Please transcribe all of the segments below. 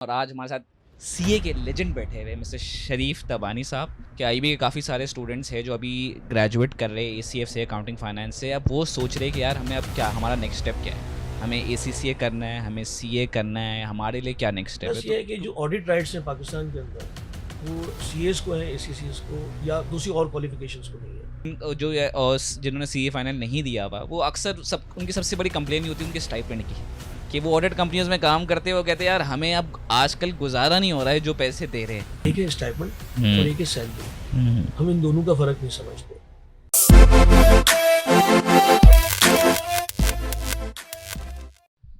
और आज हमारे साथ सीए के लेजेंड बैठे हुए मिस्टर शरीफ तबानी साहब के आईबी के काफ़ी सारे स्टूडेंट्स हैं जो अभी ग्रेजुएट कर रहे हैं एसीएफ से, अकाउंटिंग फाइनेंस से। अब वो सोच रहे हैं कि यार हमें अब क्या, हमारा नेक्स्ट स्टेप क्या है, हमें एसीसीए करना है, हमें सीए करना है, हमारे लिए क्या नेक्स्ट स्टेप है। बस ये है कि जो ऑडिट राइट्स हैं पाकिस्तान के अंदर, वो सीएस को हैं, एसीसीएस को या दूसरी और क्वालिफिकेशंस को नहीं है। तो जो है और जिन्होंने सीए फाइनल नहीं दिया हुआ, वो अक्सर सब उनकी सबसे बड़ी कंप्लेन ही होती है उनके स्टाइपेंड की, कि वो ऑडिट कंपनीज में काम करते हैं, वो कहते हैं यार हमें अब आजकल गुजारा नहीं हो रहा है जो पैसे दे रहे हैं। एक है स्टाइपेंड और एक है सैलरी। हम इन दोनों का फ़र्क नहीं समझते।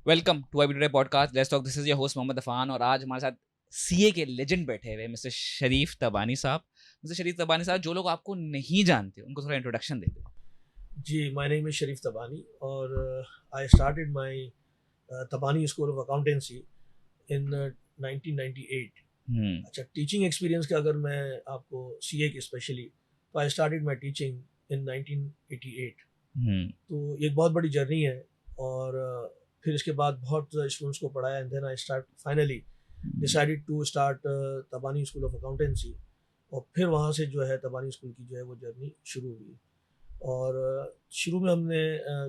Welcome to I today podcast let's talk. This is your host Mohammad Afan और आज हमारे साथ सीए के लेजेंड बैठे हुए मिस्टर शरीफ तबानी साहब। मिस्टर शरीफ तबानी साहब, जो लोग आपको नहीं जानते उनको थोड़ा इंट्रोडक्शन देते हैं। जी, my name is Sharif Tabani और I started my Tabani school of accountancy in 1998। अच्छा, टीचिंग एक्सपीरियंस का अगर मैं आपको सीए के स्पेशली, तो I started my teaching in 1988। तो ये एक बहुत बड़ी जर्नी है और फिर इसके बाद बहुत स्टूडेंट्स को पढ़ाया and then I start finally decided to start Tabani school of accountancy. और फिर वहाँ से जो है तबानी स्कूल की जो है वो जर्नी शुरू हुई। और शुरू में हमने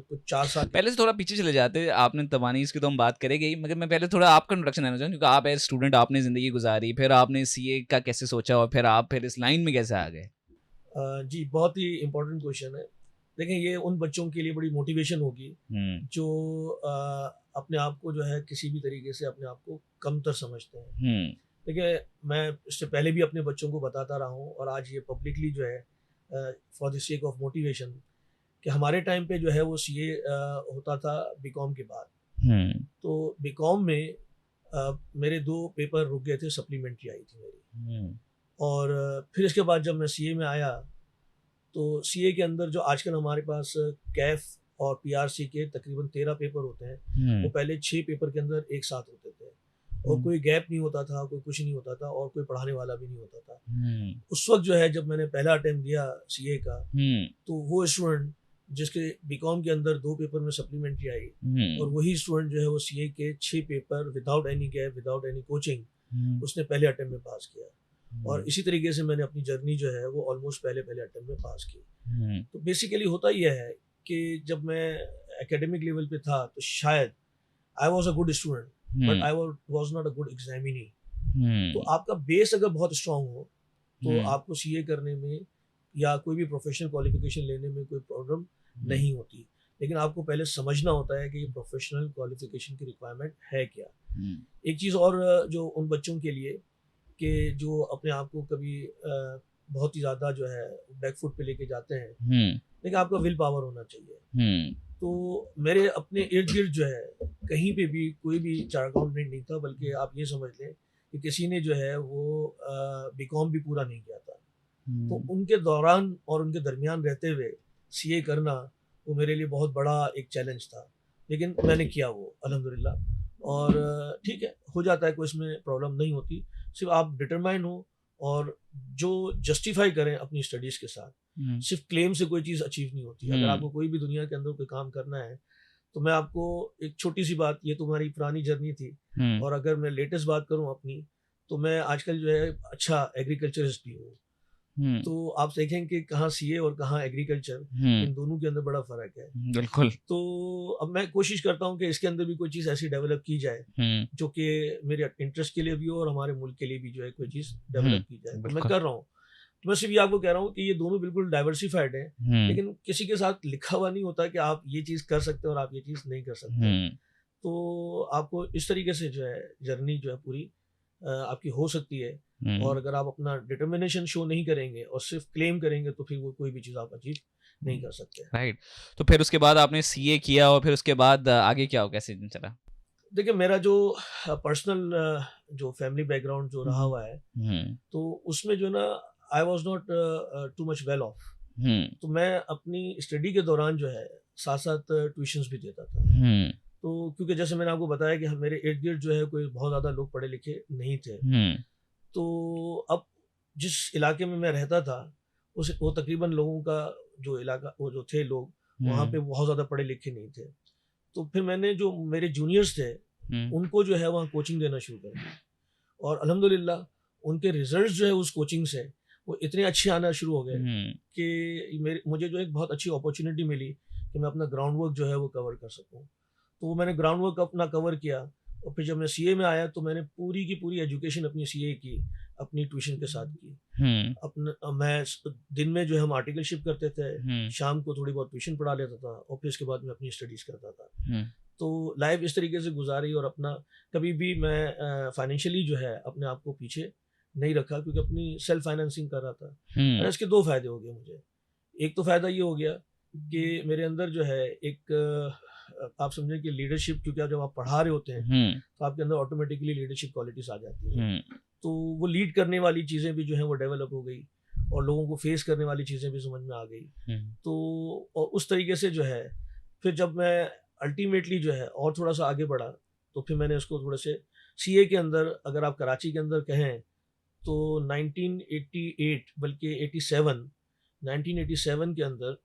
कुछ 4 साल पहले से थोड़ा पीछे चले जाते हैं, आपने तबानी की तो हम बात करेंगे ही, मगर मैं पहले थोड़ा आपका इंट्रोडक्शन देना चाहूँ, क्योंकि आप एज स्टूडेंट आपने ज़िंदगी गुजारी, फिर आपने सीए का कैसे सोचा और फिर आप इस लाइन में कैसे आ गए। जी, बहुत ही इम्पोर्टेंट क्वेश्चन है। देखें, ये उन बच्चों के लिए बड़ी मोटिवेशन होगी जो अपने आप को जो है किसी भी तरीके से अपने आप को कमतर समझते हैं। देखिए, मैं इससे पहले भी अपने बच्चों को बताता रहा हूँ और आज ये पब्लिकली जो है for the sake of motivation, कि हमारे टाइम पे जो है वो सीए होता था बीकॉम के बाद। तो बीकॉम में मेरे 2 पेपर रुक गए थे, सप्लीमेंट्री आई थी मेरी। और फिर इसके बाद जब मैं सीए में आया, तो सीए के अंदर जो आजकल हमारे पास कैफ और पीआरसी के तकरीबन 13 पेपर होते हैं, वो पहले 6 पेपर के अंदर एक साथ होते थे और कोई गैप नहीं होता था, कोई कुछ नहीं होता था और कोई पढ़ाने वाला भी नहीं होता था। उस वक्त जो है जब मैंने पहला अटेम्प्ट दिया सीए का, तो वो स्टूडेंट जिसके बीकॉम के अंदर 2 पेपर में सप्लीमेंट्री आई, और वही स्टूडेंट जो है वो सीए के 6 paper without any gap, without any coaching, उसने पहले अटेम्प्ट में पास किया। और इसी तरीके से मैंने अपनी जर्नी जो है वो ऑलमोस्ट पहले अटेम्प्ट में पास की। तो बेसिकली होता यह है कि जब मैं एकेडमिक लेवल पे था तो शायद I was a good student, but I was not a good examinee. तो आपका बेस अगर बहुत स्ट्रांग हो तो आपको सीए करने में या कोई भी प्रोफेशनल क्वालिफिकेशन लेने में कोई प्रॉब्लम नहीं होती। लेकिन आपको पहले समझना होता है कि ये प्रोफेशनल क्वालिफिकेशन की रिक्वायरमेंट है क्या। एक चीज़ और जो उन बच्चों के लिए कि जो अपने आप को कभी बहुत ही ज़्यादा जो है बैकफुट पे लेके जाते हैं, लेकिन आपका विल पावर होना चाहिए। तो मेरे अपने इर्द गिर्द जो है कहीं पे भी कोई भी चार्ट अकाउंटेंट नहीं था, बल्कि आप ये समझ लें कि किसी ने जो है वो बीकॉम भी पूरा नहीं किया था। तो उनके दौरान और उनके दरमियान रहते हुए सीए करना वो मेरे लिए बहुत बड़ा एक चैलेंज था, लेकिन मैंने किया वो अल्हम्दुलिल्लाह। और ठीक है, हो जाता है, कोई इसमें प्रॉब्लम नहीं होती। सिर्फ आप डिटरमाइन हो और जो जस्टिफाई करें अपनी स्टडीज़ के साथ। सिर्फ क्लेम से कोई चीज़ अचीव नहीं होती। अगर आपको कोई भी दुनिया के अंदर कोई काम करना है, तो मैं आपको एक छोटी सी बात, ये तो हमारी पुरानी जर्नी थी, और अगर मैं लेटेस्ट बात करूं अपनी, तो मैं आजकल जो है अच्छा एग्रीकल्चरिस्ट भी हूँ। तो आप देखें कि कहाँ सीए और कहाँ एग्रीकल्चर, इन दोनों के अंदर बड़ा फ़र्क है। बिल्कुल। तो अब मैं कोशिश करता हूँ कि इसके अंदर भी कोई चीज़ ऐसी डेवलप की जाए जो कि मेरे इंटरेस्ट के लिए भी हो और हमारे मुल्क के लिए भी जो है कोई चीज़ डेवलप की जाए। तो मैं कर रहा हूँ। तो मैं सिर्फ ये आपको कह रहा हूँ कि ये दोनों बिल्कुल डाइवर्सिफाइड हैं, लेकिन किसी के साथ लिखा हुआ नहीं होता कि आप ये चीज़ कर सकते हो और आप ये चीज़ नहीं कर सकते। तो आपको इस तरीके से जो है जर्नी जो है पूरी आपकी हो सकती है। और अगर आप अपना डिटर्मिनेशन शो नहीं करेंगे और सिर्फ क्लेम करेंगे, तो फिर वो कोई भी चीज़ आप अचीव नहीं कर सकते। राइट। तो फिर उसके बाद आपने सीए किया और फिर उसके बाद आगे क्या हो, कैसे चला। देखिए, मेरा जो पर्सनल जो फैमिली बैकग्राउंड जो रहा हुआ है, तो उसमें जो ना I was not too much well of. तो मैं अपनी स्टडी के दौरान जो है साथ साथ ट्यूशंस भी देता था। तो क्योंकि जैसे मैंने आपको बताया कि मेरे इर्द गिर्द जो है कोई बहुत ज़्यादा लोग पढ़े लिखे नहीं थे। तो अब जिस इलाके में मैं रहता था, उस वो तकरीबन लोगों का जो इलाका, वो जो थे लोग वहाँ पे बहुत ज़्यादा पढ़े लिखे नहीं थे। तो फिर मैंने जो मेरे जूनियर्स थे उनको जो है वहाँ कोचिंग देना शुरू कर दी। और अल्हम्दुलिल्लाह उनके रिजल्ट्स जो है उस कोचिंग से वो इतने अच्छे आना शुरू हो गए कि मुझे जो एक बहुत अच्छी अपॉर्चुनिटी मिली कि मैं अपना ग्राउंड वर्क जो है वो कवर कर सकूँ। तो वो मैंने ग्राउंड वर्क अपना कवर किया और फिर जब मैं सीए में आया तो मैंने पूरी की पूरी एजुकेशन अपनी सीए की अपनी ट्यूशन के साथ की। मैं दिन में जो है हम आर्टिकलशिप करते थे, शाम को थोड़ी बहुत ट्यूशन पढ़ा लेता था और फिर इसके बाद मैं अपनी स्टडीज़ करता था। तो लाइफ इस तरीके से गुजारी और अपना कभी भी मैं फाइनेंशियली जो है अपने आप को पीछे नहीं रखा क्योंकि अपनी सेल्फ फाइनेंसिंग कर रहा था। और इसके 2 फ़ायदे हो गए मुझे। एक तो फ़ायदा ये हो गया कि मेरे अंदर जो है एक आप समझें कि लीडरशिप, क्योंकि जब आप पढ़ा रहे होते हैं तो आपके अंदर ऑटोमेटिकली लीडरशिप क्वालिटीज़ आ जाती हैं। तो वो लीड करने वाली चीज़ें भी जो हैं वो डेवलप हो गई और लोगों को फेस करने वाली चीज़ें भी समझ में आ गई। तो और उस तरीके से जो है फिर जब मैं अल्टीमेटली जो है और थोड़ा सा आगे बढ़ा तो फिर मैंने उसको थोड़े से सीए के अंदर, अगर आप कराची के अंदर कहें तो 1988 बल्कि 1987 के अंदर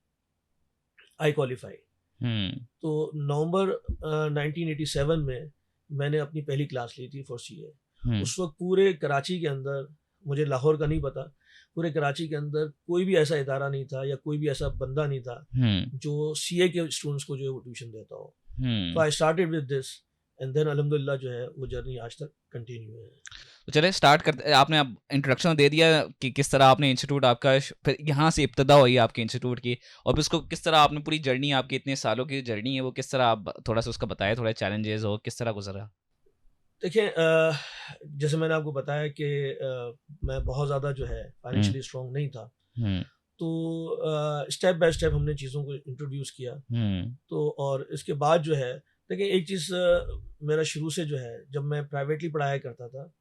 आई क्वालिफाई। तो नवंबर 1987 में मैंने अपनी पहली क्लास ली थी फॉर सीए। उस वक्त पूरे कराची के अंदर, मुझे लाहौर का नहीं पता, पूरे कराची के अंदर कोई भी ऐसा इदारा नहीं था या कोई भी ऐसा बंदा नहीं था जो सीए के स्टूडेंट्स को जो है वो ट्यूशन देता हो। तो I started with this and then अल्हम्दुलिल्लाह जो है वो जर्नी आज तक कंटिन्यू है। तो चले स्टार्ट करते। आपने अब इंट्रोडक्शन दे दिया कि किस तरह आपने इंस्टीट्यूट आपका फिर यहाँ से इब्तदा हुई आपके इंस्टीट्यूट की, और फिर उसको किस तरह आपने पूरी जर्नी, आपकी इतने सालों की जर्नी है वो किस तरह आप थोड़ा सा उसका बताया, थोड़ा चैलेंजेस हो किस तरह गुजरा। देखिए जैसे मैंने आपको बताया कि मैं बहुत ज़्यादा जो है फाइनेंशियली स्ट्रॉन्ग नहीं था। तो स्टेप बाय स्टेप हमने चीज़ों को इंट्रोड्यूस किया। तो और इसके बाद जो है देखिए एक चीज़ मेरा शुरू से जो है, जब मैं प्राइवेटली पढ़ाया करता था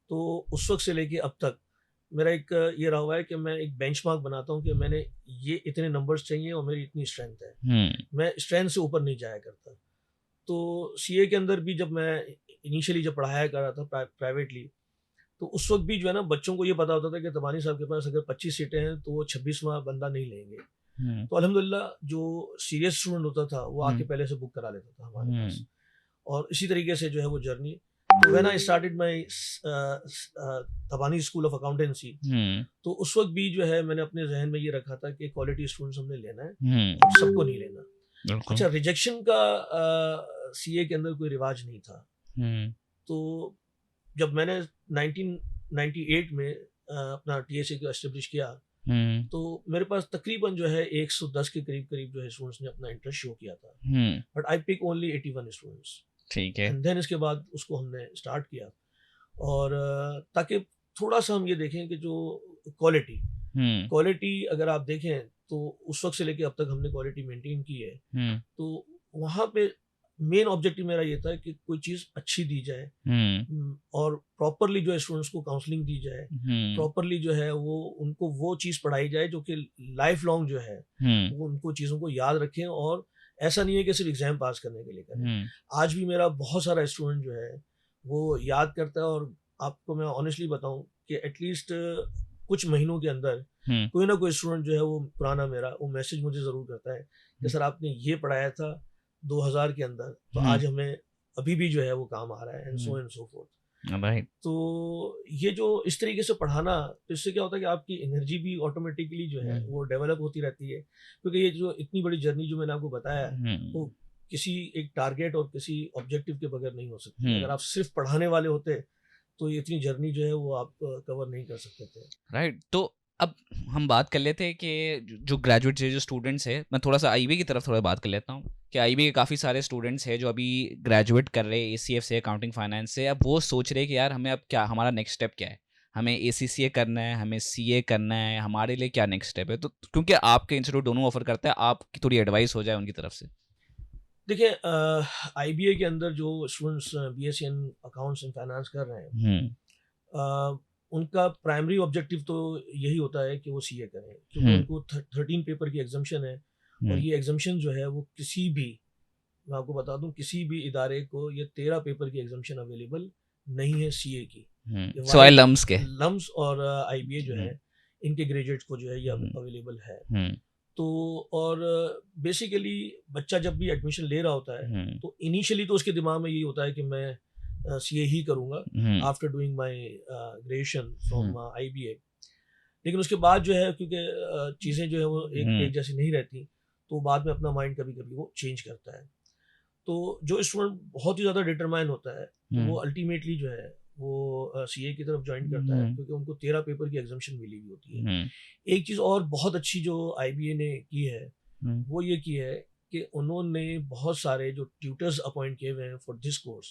तो उस वक्त से लेके अब तक मेरा एक ये रहा हुआ है कि मैं एक बेंचमार्क बनाता हूँ कि मैंने ये इतने नंबर्स चाहिए और मेरी इतनी स्ट्रेंथ है। मैं स्ट्रेंथ से ऊपर नहीं जाया करता। तो सीए के अंदर भी जब मैं इनिशियली जब पढ़ाया कर रहा था प्राइवेटली, तो उस वक्त भी जो है ना बच्चों को ये पता होता था कि तबानी साहब के पास अगर 25 सीटें हैं तो वो 26वां बंदा नहीं लेंगे। तो अल्हम्दुलिल्लाह जो सीरियस स्टूडेंट होता था वो आके पहले से बुक करा लेता था हमारे पास। और इसी तरीके से जो है वो जर्नी, तो when I started my Tabani school of accountancy, तो उस वक्त भी जो है मैंने अपने जहन में ये रखा था कि क्वालिटी स्टूडेंट्स हमने लेना है, सबको नहीं लेना। अच्छा, रिजेक्शन का सीए के अंदर कोई रिवाज नहीं था। तो जब मैंने 1998 में अपना टीएसए को एस्टेब्लिश किया, तो मेरे पास तकरीबन जो है 110 के करीब जो है स्टूडेंट्स ने अपना इंटरेस्ट शो किया था। But I pick only 81 students. ठीक है। एंड देन इसके बाद उसको हमने स्टार्ट किया और ताकि थोड़ा सा हम ये देखें कि जो क्वालिटी अगर आप देखें तो उस वक्त से लेके अब तक हमने क्वालिटी मेंटेन की है। तो वहाँ पे मेन ऑब्जेक्टिव मेरा ये था कि कोई चीज़ अच्छी दी जाए और प्रॉपरली जो है स्टूडेंट्स को काउंसलिंग दी जाए, प्रॉपरली जो है वो उनको वो चीज़ पढ़ाई जाए जो कि लाइफ लॉन्ग जो है वो उनको चीज़ों को याद रखें। और ऐसा नहीं है कि सिर्फ एग्जाम पास करने के लिए करें। आज भी मेरा बहुत सारा स्टूडेंट जो है वो याद करता है और आपको मैं ऑनेस्टली बताऊं कि एटलीस्ट कुछ महीनों के अंदर कोई ना कोई स्टूडेंट जो है वो पुराना मेरा वो मैसेज मुझे ज़रूर करता है कि सर आपने ये पढ़ाया था 2000 के अंदर, तो आज हमें अभी भी जो है वो काम आ रहा है, एंड सो फोर्थ। राइट। तो ये जो इस तरीके से पढ़ाना, तो इससे क्या होता है कि आपकी एनर्जी भी ऑटोमेटिकली जो है वो डेवलप होती रहती है। क्योंकि ये जो इतनी बड़ी जर्नी जो मैंने आपको बताया वो किसी एक टारगेट और किसी ऑब्जेक्टिव के बगैर नहीं हो सकती। अगर आप सिर्फ पढ़ाने वाले होते तो ये इतनी जर्नी जो है वो आप कवर नहीं कर सकते थे। राइट। तो अब हम बात कर लेते हैं कि जो ग्रेजुएट्स है, जो स्टूडेंट्स है, मैं थोड़ा सा आईबी की तरफ थोड़ा बात कर लेता हूँ कि आईबी के काफ़ी सारे स्टूडेंट्स हैं जो अभी ग्रेजुएट कर रहे हैं एसीएफ से, अकाउंटिंग फाइनेंस से। अब वो सोच रहे हैं कि यार हमें अब क्या, हमारा नेक्स्ट स्टेप क्या है, हमें एसीसीए करना है, हमें सीए करना है, हमारे लिए क्या नेक्स्ट स्टेप है। तो क्योंकि आपके इंस्टीट्यूट दोनों ऑफर करता है, आपकी थोड़ी एडवाइस हो जाए उनकी तरफ से। देखिए आईबीए के अंदर जो students BSc in accounts and finance कर रहे हैं उनका प्राइमरी ऑब्जेक्टिव तो यही होता है कि वो सीए करें, क्योंकि उनको 13 पेपर की एग्जाम्शन है। और ये एग्जाम्शन जो है वो किसी भी, मैं आपको बता दूं, किसी भी इदारे को ये 13 पेपर की एग्जाम्शन अवेलेबल नहीं है सीए की। सवाए लम्स के लम्स और आईबीए जो है इनके ग्रेजुएट को जो है ये अवेलेबल है। तो और बेसिकली बच्चा जब भी एडमिशन ले रहा होता है तो इनिशियली तो उसके दिमाग में यही होता है कि मैं सीए ही करूँगा after doing my graduation from IBA. लेकिन उसके बाद जो है क्योंकि चीज़ें जो है वो एक जैसी नहीं रहती, तो बाद में अपना माइंड कभी-कभी वो चेंज करता है। तो जो स्टूडेंट बहुत ही ज़्यादा डिटरमाइन होता है, तो वो अल्टीमेटली जो है वो सीए की तरफ जॉइन करता है, क्योंकि उनको 13 पेपर की एग्जामिशन मिली हुई होती है। एक चीज़ और बहुत अच्छी जो आईबीए ने की है, वो ये की है कि उन्होंने बहुत सारे जो ट्यूटर्स अपॉइंट किए हुए हैं फॉर दिस कोर्स,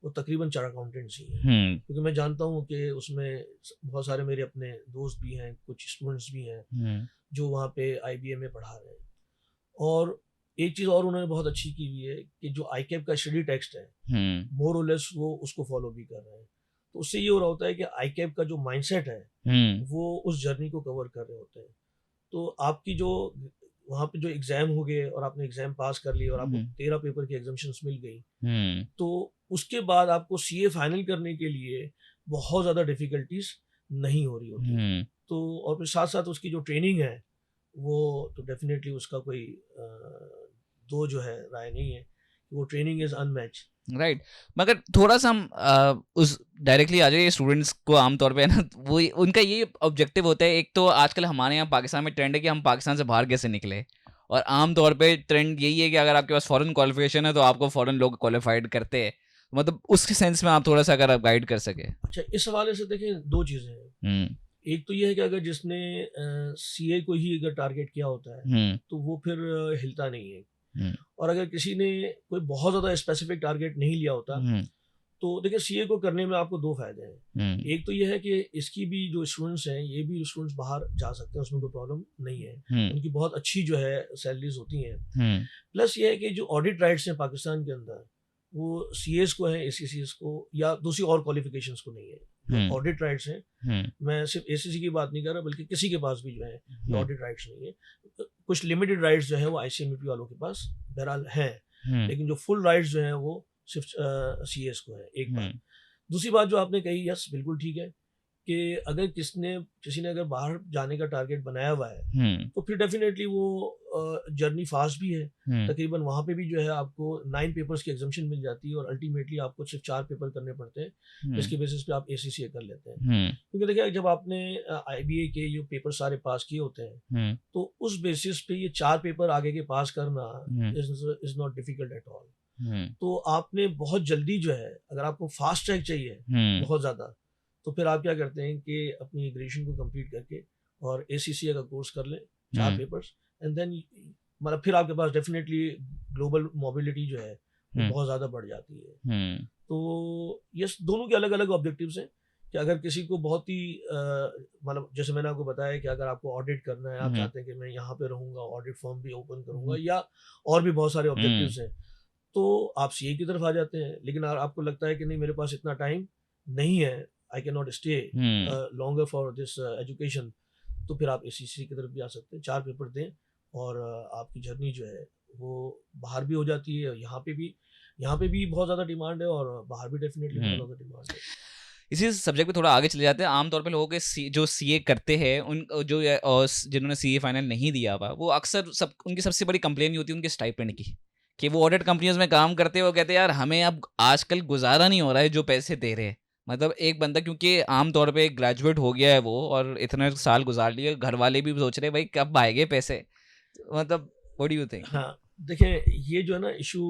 वो तकरीबन चार्ट अकाउंटेंट्स ही हैं। क्योंकि मैं जानता हूँ कि उसमें बहुत सारे मेरे अपने दोस्त भी हैं, कुछ स्टूडेंट्स भी हैं जो वहाँ पे आईबीए में पढ़ा रहे हैं। और एक चीज़ और उन्होंने बहुत अच्छी की हुई है कि जो आईकैप का स्टडी टेक्स्ट है, मोर और लेस वो उसको फॉलो भी कर रहे हैं। तो उससे ये हो रहा होता है कि आईकैप का जो माइंडसेट है वो उस जर्नी को कवर कर रहे होते हैं। तो आपकी जो वहाँ पे जो एग्जाम हो गए और आपने एग्जाम पास कर लिया और आपको 13 पेपर की एग्जामिशंस मिल गई, तो उसके बाद आपको सीए फाइनल करने के लिए बहुत ज़्यादा डिफिकल्टीज नहीं हो रही होती। तो और फिर साथ साथ उसकी जो ट्रेनिंग है वो तो डेफिनेटली उसका कोई दो जो है राय नहीं है, वो ट्रेनिंग इज अनमैच। राइट मगर थोड़ा सा हम उस डायरेक्टली आ जाइए स्टूडेंट्स को आमतौर पे ना वो उनका ये ऑब्जेक्टिव होता है। एक तो आजकल हमारे यहाँ पाकिस्तान में ट्रेंड है कि हम पाकिस्तान से बाहर कैसे निकले, और आमतौर पे ट्रेंड यही है कि अगर आपके पास फॉरेन क्वालिफिकेशन है तो आपको फॉरेन लोग क्वालिफाइड करते हैं। मतलब उसके सेंस में आप थोड़ा सा अगर आप गाइड कर सके। अच्छा, इस हवाले से देखें दो चीज़ें हैं। एक तो ये है कि अगर जिसने सीए को ही अगर टारगेट किया होता है तो वो फिर हिलता नहीं है। और अगर किसी ने कोई बहुत ज़्यादा स्पेसिफिक टारगेट नहीं लिया होता, तो देखिए सीए को करने में आपको दो फायदे हैं। एक तो ये है कि इसकी भी जो स्टूडेंट्स हैं, ये भी स्टूडेंट्स बाहर जा सकते हैं, उसमें कोई प्रॉब्लम नहीं है। उनकी बहुत अच्छी जो है सैलरीज होती हैं। प्लस ये है कि जो ऑडिट राइट्स हैं पाकिस्तान के अंदर, वो सीएस को है, एसीसीएस को या दूसरी और क्वालिफिकेशंस को नहीं है। जो ऑडिट राइट्स हैं, मैं सिर्फ एसीसी की बात नहीं कर रहा, बल्कि किसी के पास भी जो है ये ऑडिट राइट्स नहीं है। कुछ लिमिटेड राइट्स जो है वो आईसीएमपी वालों के पास बहरहाल हैं, लेकिन जो फुल राइट्स जो है वो सिर्फ सीएस को है। एक बात। दूसरी बात जो आपने कही, यस बिल्कुल ठीक है कि अगर किसी ने अगर बाहर जाने का टारगेट बनाया हुआ है, तो फिर डेफिनेटली वो जर्नी फास्ट भी है। तकरीबन वहाँ पे भी जो है आपको 9 पेपर्स की एग्जामिशन मिल जाती है और अल्टीमेटली आपको सिर्फ 4 पेपर करने पड़ते हैं, जिसके बेसिस पे आप एसीसीए कर लेते हैं। क्योंकि देखिए जब आपने आईबीए के ये पेपर सारे पास किए होते हैं, तो उस बेसिस पे ये 4 पेपर आगे के पास करना is not difficult at all. तो आपने बहुत जल्दी जो है, अगर आपको फास्ट ट्रैक चाहिए बहुत ज़्यादा, तो फिर आप क्या करते हैं कि अपनी ग्रेजुएशन को कंप्लीट करके और एसीसीए का कोर्स कर लें, 4 पेपर्स, एंड देन मतलब फिर आपके पास डेफिनेटली ग्लोबल मोबिलिटी जो है वो बहुत ज़्यादा बढ़ जाती है। तो यस, दोनों के अलग अलग ऑब्जेक्टिव्स हैं कि अगर किसी को बहुत ही मतलब जैसे मैंने आपको बताया कि अगर आपको ऑडिट करना है, आप चाहते हैं कि मैं यहाँ पे रहूँगा, ऑडिट फर्म भी ओपन करूँगा, या और भी बहुत सारे ऑब्जेक्टिव्स हैं, तो आप सीए की तरफ आ जाते हैं। लेकिन अगर आपको लगता है कि नहीं मेरे पास इतना टाइम नहीं है, I can not stay longer for this education, तो फिर आप एसीसी की तरफ भी आ सकते हैं। 4 पेपर दें और आपकी जर्नी जो है वो बाहर भी हो जाती है। यहाँ पे भी बहुत ज़्यादा डिमांड है और बाहर भी डेफिनेटली बहुत ज़्यादा डिमांड है। इसी सब्जेक्ट पे थोड़ा आगे चले जाते हैं। आमतौर पे लोगों के जो सीए करते हैं, उन जो जिन्होंने सीए फाइनल नहीं दिया हुआ, वो अक्सर उनकी सबसे बड़ी कंप्लेन होती है उनके स्टाइपेंड की, कि वो ऑडिट कंपनियों में काम करते हैं, वो कहते हैं यार हमें अब आजकल गुजारा नहीं हो रहा है जो पैसे दे रहे हैं। मतलब एक बंदा क्योंकि आमतौर पे ग्रेजुएट हो गया है वो, और इतने साल गुजार लिए, घर वाले भी सोच रहे हैं भाई कब आएंगे पैसे। मतलब व्हाट डू यू थिंक? हाँ, देखें ये जो है ना इशू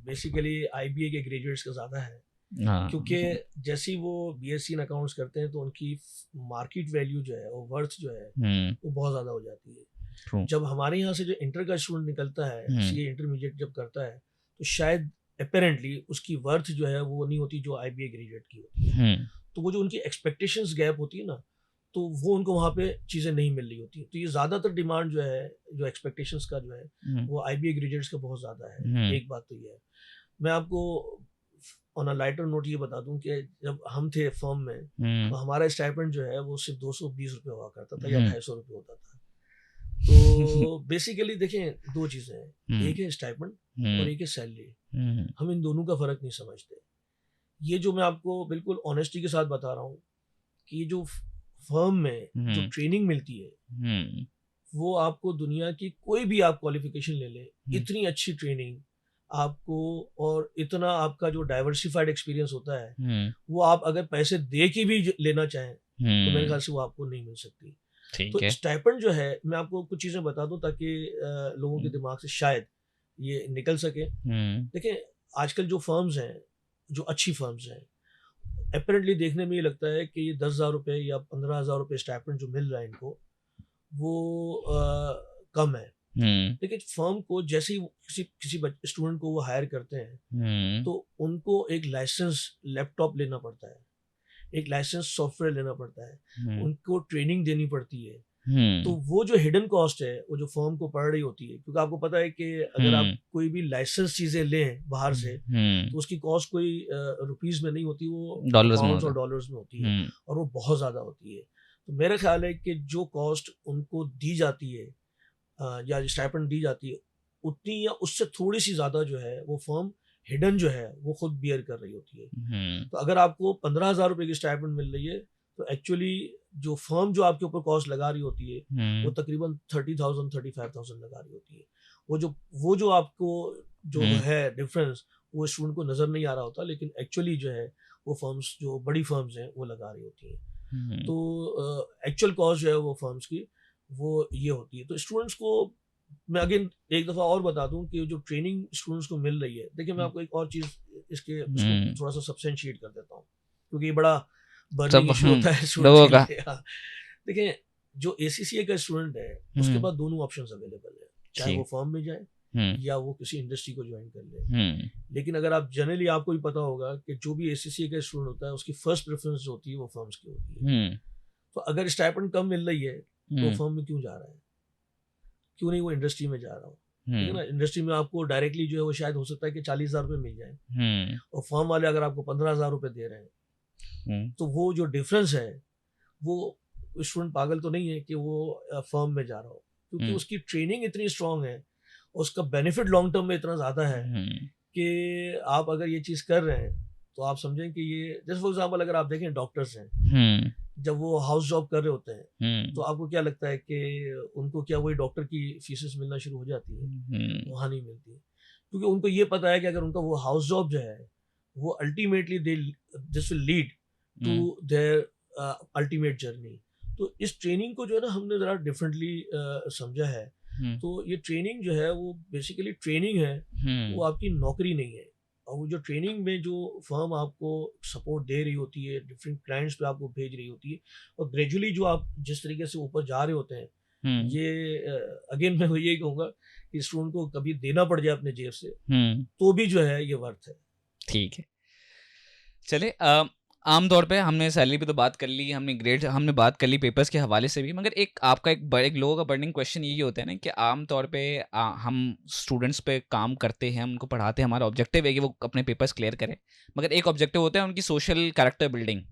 बेसिकली आईबीए के ग्रेजुएट्स का ज़्यादा है। क्योंकि जैसे ही वो बीएससी इन अकाउंट्स करते हैं तो उनकी मार्केट वैल्यू जो है, वो वर्थ जो है वो बहुत ज़्यादा हो जाती है। जब हमारे यहाँ से जो इंटर का स्टूडेंट निकलता है, सीए इंटरमीडिएट जब करता है, तो शायद अपेरेंटली उसकी वर्थ जो है वो नहीं होती जो आईबीए ग्रेजुएट की होती है। तो वो जो उनकी एक्सपेक्टेशंस गैप होती है ना, तो वो उनको वहाँ पे चीज़ें नहीं मिल रही होती। तो ये ज़्यादातर डिमांड जो है, जो एक्सपेक्टेशंस का जो है, वो आईबीए ग्रेजुएट्स का बहुत ज़्यादा है। एक बात तो ये है। मैं आपको ऑन अ लाइटर नोट ये बता दूं कि जब हम थे फर्म में, तो हमारा स्टाइपेंड जो है वो सिर्फ 220 रुपये हुआ करता था या 250 रुपये होता था। तो बेसिकली देखें दो चीज़ें हैं, एक है स्टाइपेंड और एक है सैलरी। हम इन दोनों का फ़र्क नहीं समझते। ये जो मैं आपको बिल्कुल ऑनेस्टी के साथ बता रहा हूँ कि जो फर्म में जो ट्रेनिंग मिलती है, वो आपको दुनिया की कोई भी आप क्वालिफिकेशन ले लें, इतनी अच्छी ट्रेनिंग आपको, और इतना आपका जो डाइवर्सिफाइड एक्सपीरियंस होता है, हम्म वो आप अगर पैसे दे के भी लेना चाहें तो मेरे ख्याल हम्म से वो आपको नहीं मिल सकती। ठीक तो है। स्टाइपेंड जो है, मैं आपको कुछ चीज़ें बता दूं ताकि लोगों के हम्म दिमाग से शायद ये निकल सके। हम्म देखिए, आजकल जो फर्म्स हैं, जो अच्छी फर्म्स हैं, अपेरेंटली देखने में ये लगता है कि ये 10,000 रुपये या 15,000 रुपये स्टाइपेंड जो मिल रहा है इनको, वो कम है। हम्म लेकिन फर्म को जैसे ही किसी किसी स्टूडेंट को वो हायर करते हैं, हम्म तो उनको एक लाइसेंस लैपटॉप लेना पड़ता है, एक लाइसेंस सॉफ्टवेयर लेना पड़ता है, हम्म उनको ट्रेनिंग देनी पड़ती है। तो हम्म वो जो हिडन कॉस्ट है, वो जो फर्म को पड़ रही होती है, क्योंकि आपको पता है कि अगर आप हम्म कोई भी लाइसेंस चीज़ें लें बाहर से, तो उसकी कॉस्ट कोई रुपीज़ में नहीं होती, वो डॉलर्स में पाउंड्स होता और है। डॉलर्स में होती है, हम्म और वो बहुत ज़्यादा होती है। तो मेरा ख्याल है कि जो कॉस्ट उनको दी जाती है, या स्टाइपेंड दी जाती है, उतनी या उससे थोड़ी सी ज़्यादा जो है वो फर्म हिडन जो है वो खुद बियर कर रही होती है। हम्म तो अगर आपको 15,000 रुपये की स्टाइपेंड मिल रही है, तो एक्चुअली जो फर्म जो आपके ऊपर कॉस्ट लगा रही होती है, वो हम्म तकरीबन 30,000 35,000 लगा रही होती है। वो जो आपको जो हम्म है डिफरेंस, वो स्टूडेंट को नज़र नहीं आ रहा होता, लेकिन एक्चुअली जो है वो फर्म्स, जो बड़ी फर्म्स हैं, वो लगा रही होती हैं। हम्म तो एक्चुअल कॉस्ट जो है वो फर्म्स की, वो ये होती है। तो स्टूडेंट्स को मैं अगेन एक दफ़ा और बता दूं कि जो ट्रेनिंग स्टूडेंट्स को मिल रही है, देखिए मैं आपको एक और चीज़ इसको हम्म थोड़ा सा सब्सटेंशिएट कर देता हूँ, क्योंकि ये बड़ा बर्निंग सब इशू होता है स्टूडेंट्स लोगों के का। लिए। हाँ, देखिए, जो ACCA का स्टूडेंट है, उसके हम्म पास दोनों ऑप्शंस अवेलेबल है, चाहे वो ठीक। फर्म में जाए हम्म या वो किसी इंडस्ट्री को ज्वाइन कर ले। हम्म लेकिन अगर आप जनरली, आपको भी पता होगा कि जो भी ACCA का स्टूडेंट होता है, उसकी फर्स्ट प्रेफरेंस जो होती है वो फर्म्स की होती है। हम्म तो अगर स्टाइपेंड कम मिल रही है, तो हम्म फर्म में क्यों जा रहा है, क्यों नहीं वो इंडस्ट्री में जा रहा हो? ठीक है हम्म ना, इंडस्ट्री में आपको डायरेक्टली जो है वो शायद हो सकता है कि 40,000 रुपये मिल जाए, हम्म और फर्म वाले अगर आपको 15,000 रुपये दे रहे हैं, हम्म तो वो जो डिफरेंस है, वो स्टूडेंट पागल तो नहीं है कि वो फर्म में जा रहा हो, क्योंकि हम्म उसकी ट्रेनिंग इतनी स्ट्रांग है, उसका बेनिफिट लॉन्ग टर्म में इतना ज़्यादा है हम्म कि आप अगर ये चीज़ कर रहे हैं, तो आप समझें कि ये, जैसे फॉर एग्जाम्पल अगर आप देखें डॉक्टर्स हैं, हम्म जब वो हाउस जॉब कर रहे होते हैं, तो हम्म आपको क्या लगता है कि उनको क्या वही डॉक्टर की फीसेस मिलना शुरू हो जाती है? वहाँ नहीं मिलती, क्योंकि उनको ये पता है कि अगर उनका वो हाउस जॉब जो है, वो ultimately this will lead to hmm their ultimate journey. तो इस ट्रेनिंग को जो है ना, हमने ज़रा डिफरेंटली समझा है। हम्म तो ये ट्रेनिंग जो है वो बेसिकली ट्रेनिंग है, वो आपकी नौकरी नहीं है। और वो जो ट्रेनिंग में जो फर्म आपको सपोर्ट दे रही होती है, डिफरेंट क्लाइंट्स पे आपको भेज रही होती है, और ग्रेजुअली जो आप जिस तरीके से ऊपर जा रहे होते हैं, हम्म ये अगेन मैं यही कहूँगा कि स्टूडेंट को कभी देना पड़ जाए अपने जेब से, हम्म तो भी जो है ये वर्थ है। ठीक है। चले आम तौर पे हमने सैलरी पे तो बात कर ली, हमने ग्रेड, हमने बात कर ली पेपर्स के हवाले से भी, मगर एक आपका एक लोगों का बर्निंग क्वेश्चन यही होता है ना कि आम तौर पे हम स्टूडेंट्स पे काम करते हैं, उनको पढ़ाते हैं, हमारा ऑब्जेक्टिव है कि वो अपने पेपर्स क्लियर करें, मगर एक ऑब्जेक्टिव होता है उनकी सोशल कैरेक्टर बिल्डिंग,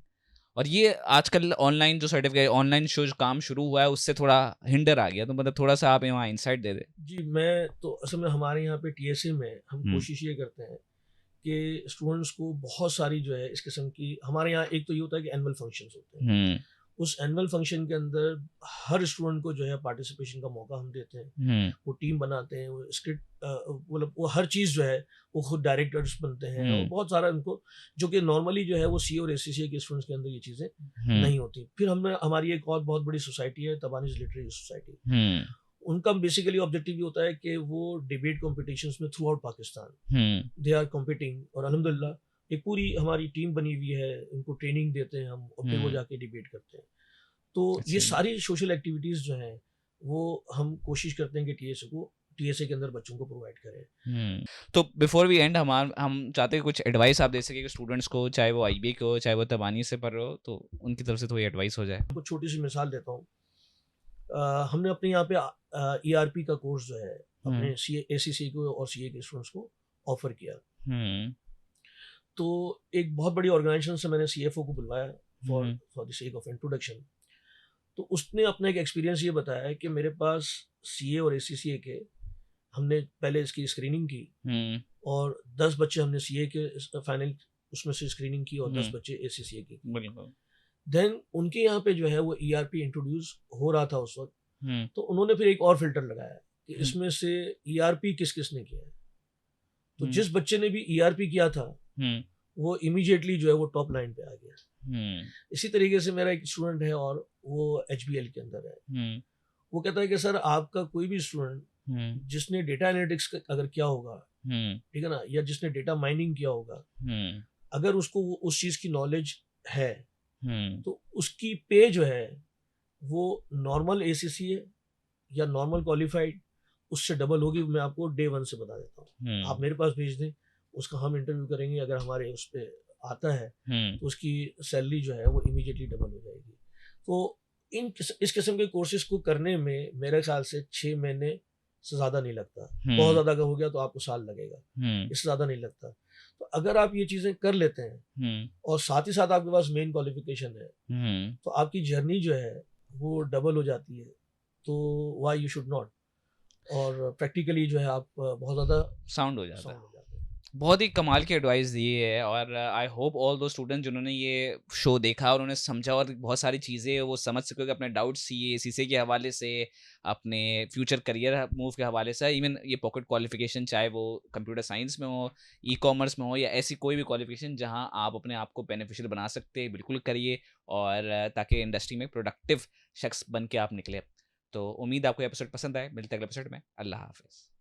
और ये आजकल ऑनलाइन जो सर्टिफिकेट, ऑनलाइन जो काम शुरू हुआ है उससे थोड़ा हिंडर आ गया, तो मतलब थोड़ा सा आप वहाँ इंसाइट दे दे। जी, मैं तो असल में हमारे यहाँ पे TSA में हम हम्म कोशिश ये करते हैं कि स्टूडेंट्स को बहुत सारी जो है इस किस्म की, हमारे यहाँ एक तो ये होता है कि एनुअल फंक्शंस होते हैं, हम्म उस एनुअल फंक्शन के अंदर हर स्टूडेंट को जो है पार्टिसिपेशन का मौका हम देते हैं। हम्म वो टीम बनाते हैं, वो स्क्रिप्ट, मतलब वो हर चीज़ जो है वो खुद डायरेक्टर्स बनते हैं, और बहुत सारा उनको, जो कि नॉर्मली जो है वो CA और ACCA के स्टूडेंट्स के अंदर ये चीज़ें हम्म नहीं होती। फिर हमने, हमारी एक और बहुत बड़ी सोसाइटी है, तबानीज़ लिटरेरी सोसाइटी। हम्म उनका बेसिकली ऑब्जेक्टिव ये होता है कि वो डिबेट कॉम्पिटिशन्स में throughout Pakistan they are competing, और अल्हम्दुलिल्लाह एक पूरी हमारी टीम बनी हुई है, उनको ट्रेनिंग देते हैं हम, और फिर वो जाके डिबेट करते हैं। तो ये अच्छा। सारी सोशल एक्टिविटीज़ जो हैं, वो हम कोशिश करते हैं कि TSA के अंदर बच्चों को प्रोवाइड करें। तो बिफोर वी एंड हम चाहते हैं कुछ एडवाइस आप दे सके कि स्टूडेंट्स को, चाहे वो IB को, चाहे वो तबानी से पढ़ रहे हो, तो उनकी तरफ से थोड़ी एडवाइस हो जाए। आपको छोटी सी मिसाल देता हूँ। हमने अपने यहाँ पे ERP का कोर्स जो है अपने ACCA को और CA के स्टूडेंट्स को ऑफर किया। हम्म तो एक बहुत बड़ी ऑर्गेनाइजेशन से मैंने CFO को बुलवाया for hmm for the sake of introduction. तो उसने अपना एक एक्सपीरियंस ये बताया कि मेरे पास CA और ACCA के, हमने पहले इसकी स्क्रीनिंग की, हम्म और 10 बच्चे हमने CA के फाइनल उसमें से स्क्रीनिंग की, और 10 बच्चे ACCA की। बिल्कुल। देन उनके यहाँ पे जो है वो ERP इंट्रोड्यूस हो रहा था उस वक्त। तो उन्होंने फिर एक और फिल्टर लगाया कि इसमें से ERP किस किस ने किया है। तो जिस बच्चे ने भी ERP किया था वो इमीडिएटली जो है वो टॉप लाइन पे आ गया। इसी तरीके से मेरा एक स्टूडेंट है और वो HBL के अंदर है। वो कहता है कि सर आपका कोई भी स्टूडेंट जिसने डेटा एनालिटिक्स अगर किया होगा, ठीक है ना, या जिसने डेटा माइनिंग किया होगा, अगर उसको उस चीज़ की नॉलेज है तो उसकी पे जो है वो नॉर्मल ACCA या नॉर्मल क्वालिफाइड उससे डबल होगी। मैं आपको डे 1 से बता देता हूँ। आप मेरे पास भेज दें, उसका हम इंटरव्यू करेंगे, अगर हमारे उस पर आता है तो उसकी सैलरी जो है वो इमीडिएटली डबल हो जाएगी। तो इस किस्म के कोर्सेज को करने में मेरे ख्याल से 6 महीने से ज़्यादा नहीं लगता। बहुत ज़्यादा अगर हो गया तो आपको साल लगेगा, इससे ज़्यादा नहीं लगता। तो अगर आप ये चीज़ें कर लेते हैं और साथ ही साथ आपके पास मेन क्वालिफिकेशन है तो आपकी जर्नी जो है वो डबल हो जाती है। तो वाई यू शुड नॉट। और प्रैक्टिकली जो है आप बहुत ज़्यादा साउंड हो जाता है। हैं। बहुत ही कमाल की एडवाइस दी है और आई होप ऑल दो स्टूडेंट जिन्होंने ये शो देखा और उन्होंने समझा और बहुत सारी चीज़ें वो समझ सकोगे अपने डाउट्स CA के हवाले से, अपने फ्यूचर करियर मूव के हवाले से, इवन ये पॉकेट क्वालिफिकेशन चाहे वो कंप्यूटर साइंस में हो, ई-कॉमर्स में हो या ऐसी कोई भी क्वालिफिकेशन जहां आप अपने आप को बेनिफिशियल बना सकते हैं, बिल्कुल करिए और ताकि इंडस्ट्री में प्रोडक्टिव शख्स बन के आप निकले। तो उम्मीद आपको एपिसोड पसंद आए। मिलते हैं अगले एपिसोड में। अल्लाह हाफिज़।